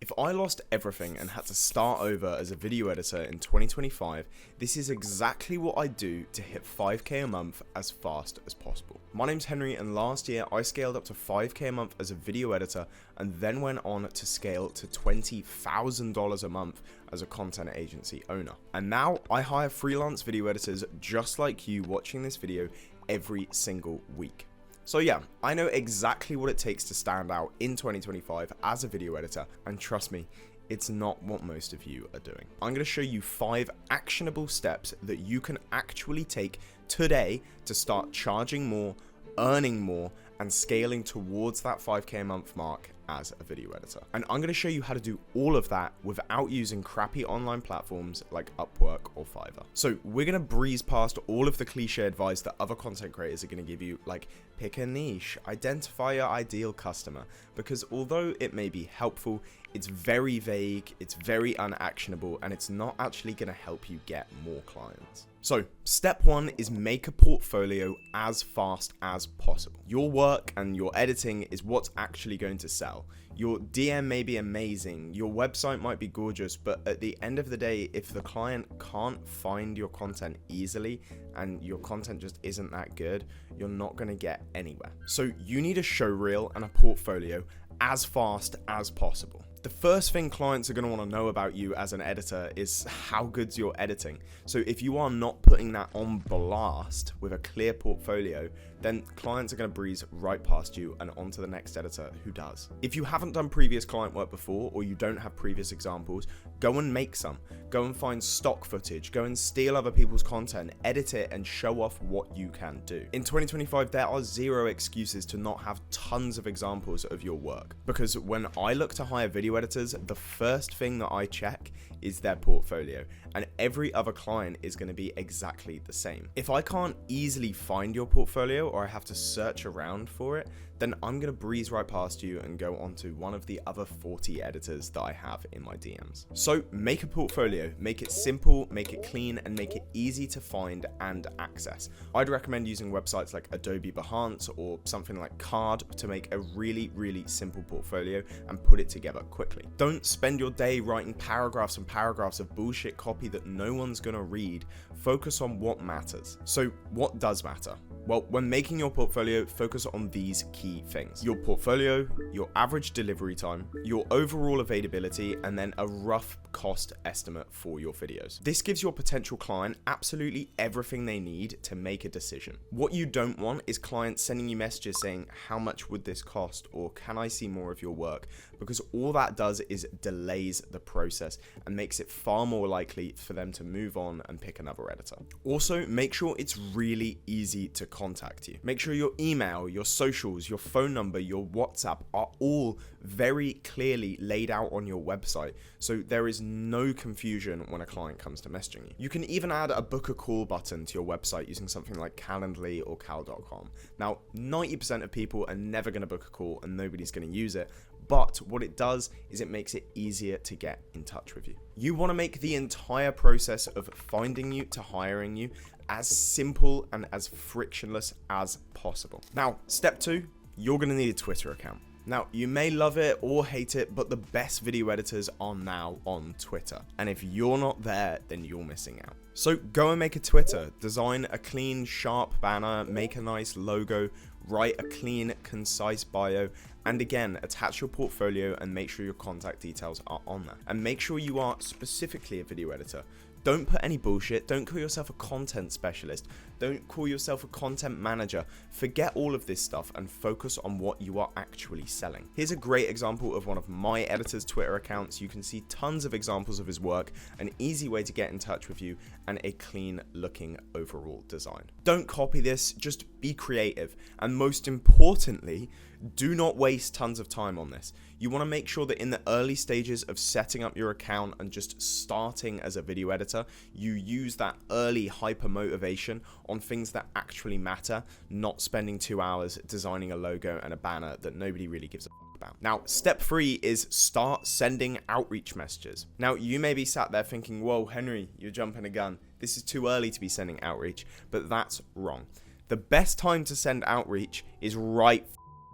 If I lost everything and had to start over as a video editor in 2025, this is exactly what I do to hit 5k a month as fast as possible. My name's Henry, and last year I scaled up to 5k a month as a video editor and then went on to scale to $20,000 a month as a content agency owner. And now I hire freelance video editors just like you watching this video every single week. So yeah, I know exactly what it takes to stand out in 2025 as a video editor, and trust me, it's not what most of you are doing. I'm going to show you 5 actionable steps that you can actually take today to start charging more, earning more, and scaling towards that 5k a month mark as a video editor. And I'm going to show you how to do all of that without using crappy online platforms like Upwork or Fiverr. So we're going to breeze past all of the cliche advice that other content creators are going to give you, like pick a niche, identify your ideal customer, because although it may be helpful, it's very vague, it's very unactionable, and it's not actually going to help you get more clients. So step 1 is make a portfolio as fast as possible. Your work and your editing is what's actually going to sell. Your DM may be amazing, your website might be gorgeous, but at the end of the day, if the client can't find your content easily and your content just isn't that good, you're not going to get anywhere. So you need a show reel and a portfolio as fast as possible. The first thing clients are going to want to know about you as an editor is how good's your editing. So if you are not putting that on blast with a clear portfolio, then clients are going to breeze right past you and on to the next editor who does. If you haven't done previous client work before, or you don't have previous examples, go and make some. Go and find stock footage, go and steal other people's content, edit it, and show off what you can do. In 2025, there are zero excuses to not have tons of examples of your work. Because when I look to hire video editors, the first thing that I check is their portfolio, and every other client is going to be exactly the same. If I can't easily find your portfolio, or I have to search around for it, then I'm going to breeze right past you and go on to one of the other 40 editors that I have in my DMs. So make a portfolio, make it simple, make it clean, and make it easy to find and access. I'd recommend using websites like Adobe Behance or something like Card to make a really, really simple portfolio and put it together quickly. Don't spend your day writing paragraphs and paragraphs of bullshit copy that no one's going to read. Focus on what matters. So what does matter? Well, when making your portfolio, focus on these key things: your portfolio, your average delivery time, your overall availability, and then a rough cost estimate for your videos. This gives your potential client absolutely everything they need to make a decision. What you don't want is clients sending you messages saying, how much would this cost? Or can I see more of your work? Because all that does is delays the process and makes it far more likely for them to move on and pick another editor. Also, make sure it's really easy to contact you. Make sure your email, your socials, your phone number, your WhatsApp are all very clearly laid out on your website, so there is no confusion when a client comes to messaging you. You can even add a book a call button to your website using something like Calendly or cal.com. Now, 90% of people are never going to book a call and nobody's going to use it, but what it does is it makes it easier to get in touch with you. You want to make the entire process of finding you to hiring you as simple and as frictionless as possible. Now, step 2, you're going to need a Twitter account. Now, you may love it or hate it, but the best video editors are now on Twitter. And if you're not there, then you're missing out. So go and make a Twitter, design a clean, sharp banner, make a nice logo, write a clean, concise bio, and again, attach your portfolio and make sure your contact details are on there. And make sure you are specifically a video editor. Don't put any bullshit. Don't call yourself a content specialist. Don't call yourself a content manager. Forget all of this stuff and focus on what you are actually selling. Here's a great example of one of my editor's Twitter accounts. You can see tons of examples of his work, an easy way to get in touch with you, and a clean looking overall design. Don't copy this, just be creative. And most importantly, do not waste tons of time on this. You want to make sure that in the early stages of setting up your account and just starting as a video editor, you use that early hyper motivation on things that actually matter, not spending 2 hours designing a logo and a banner that nobody really gives a fuck about. Now, step 3 is start sending outreach messages. Now, you may be sat there thinking, whoa, Henry, you're jumping the gun. This is too early to be sending outreach, but that's wrong. The best time to send outreach is right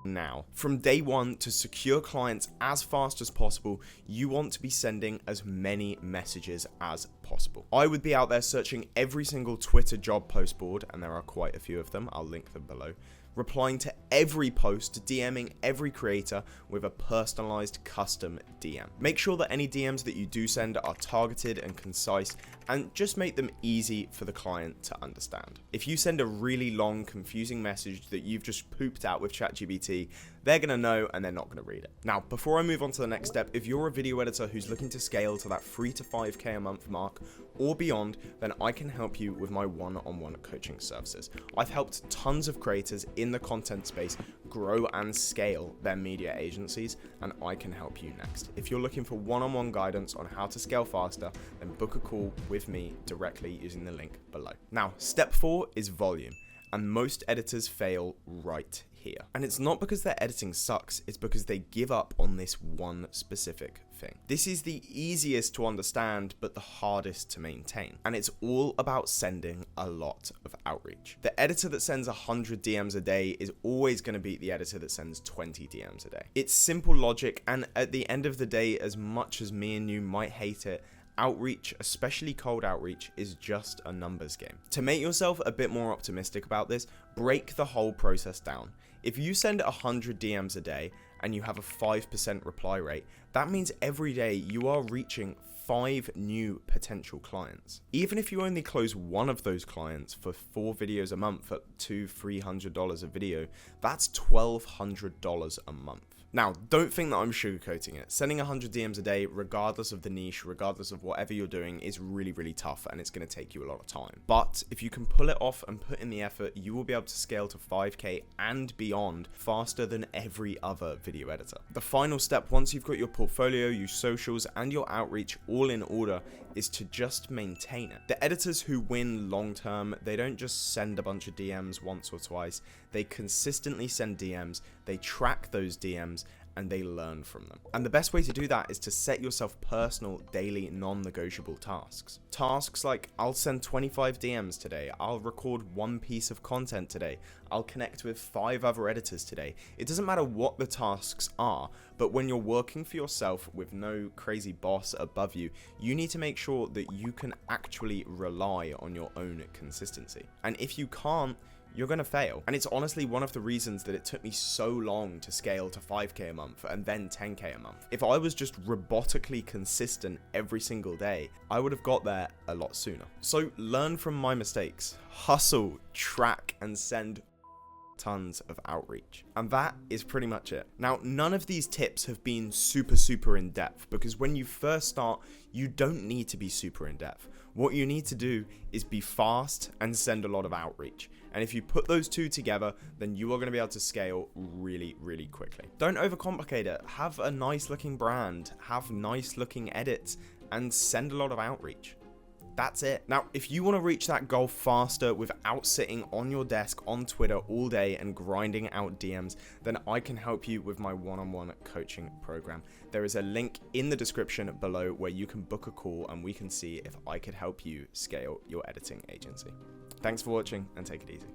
now. From day one, to secure clients as fast as possible, you want to be sending as many messages as possible. I would be out there searching every single Twitter job post board, and there are quite a few of them, I'll link them below, replying to every post, DMing every creator with a personalized custom DM. Make sure that any DMs that you do send are targeted and concise, and just make them easy for the client to understand. If you send a really long, confusing message that you've just pooped out with ChatGPT, they're gonna know and they're not gonna read it. Now, before I move on to the next step, if you're a video editor who's looking to scale to that 3 to 5K a month mark or beyond, then I can help you with my one-on-one coaching services. I've helped tons of creators in the content space grow and scale their media agencies, and I can help you next. If you're looking for one-on-one guidance on how to scale faster, then book a call with me directly using the link below. Now, step 4 is volume, and most editors fail right here. And it's not because their editing sucks, it's because they give up on this one specific thing. This is the easiest to understand, but the hardest to maintain. And it's all about sending a lot of outreach. The editor that sends 100 DMs a day is always going to beat the editor that sends 20 DMs a day. It's simple logic, and at the end of the day, as much as me and you might hate it, outreach, especially cold outreach, is just a numbers game. To make yourself a bit more optimistic about this, break the whole process down. If you send 100 DMs a day and you have a 5% reply rate, that means every day you are reaching 5 new potential clients. Even if you only close one of those clients for 4 videos a month at $200-300 a video, that's $1,200 a month. Now, don't think that I'm sugarcoating it. Sending 100 DMs a day, regardless of the niche, regardless of whatever you're doing, is really, really tough, and it's going to take you a lot of time. But if you can pull it off and put in the effort, you will be able to scale to 5K and beyond faster than every other video editor. The final step, once you've got your portfolio, your socials, and your outreach all in order, is to just maintain it. The editors who win long term, they don't just send a bunch of DMs once or twice. They consistently send DMs, they track those DMs, and they learn from them. And the best way to do that is to set yourself personal, daily, non-negotiable tasks. Tasks like, I'll send 25 DMs today, I'll record 1 piece of content today, I'll connect with 5 other editors today. It doesn't matter what the tasks are, but when you're working for yourself with no crazy boss above you, you need to make sure that you can actually rely on your own consistency. And if you can't, you're going to fail. And it's honestly one of the reasons that it took me so long to scale to 5K a month and then 10K a month. If I was just robotically consistent every single day, I would have got there a lot sooner. So learn from my mistakes, hustle, track, and send tons of outreach. And that is pretty much it. Now, none of these tips have been super in depth, because when you first start, you don't need to be super in depth. What you need to do is be fast and send a lot of outreach. And if you put those two together, then you are going to be able to scale really quickly. Don't overcomplicate it. Have a nice looking brand, have nice looking edits, and send a lot of outreach. That's it. Now, if you want to reach that goal faster without sitting on your desk on Twitter all day and grinding out DMs, then I can help you with my one-on-one coaching program. There is a link in the description below where you can book a call and we can see if I could help you scale your editing agency. Thanks for watching, and take it easy.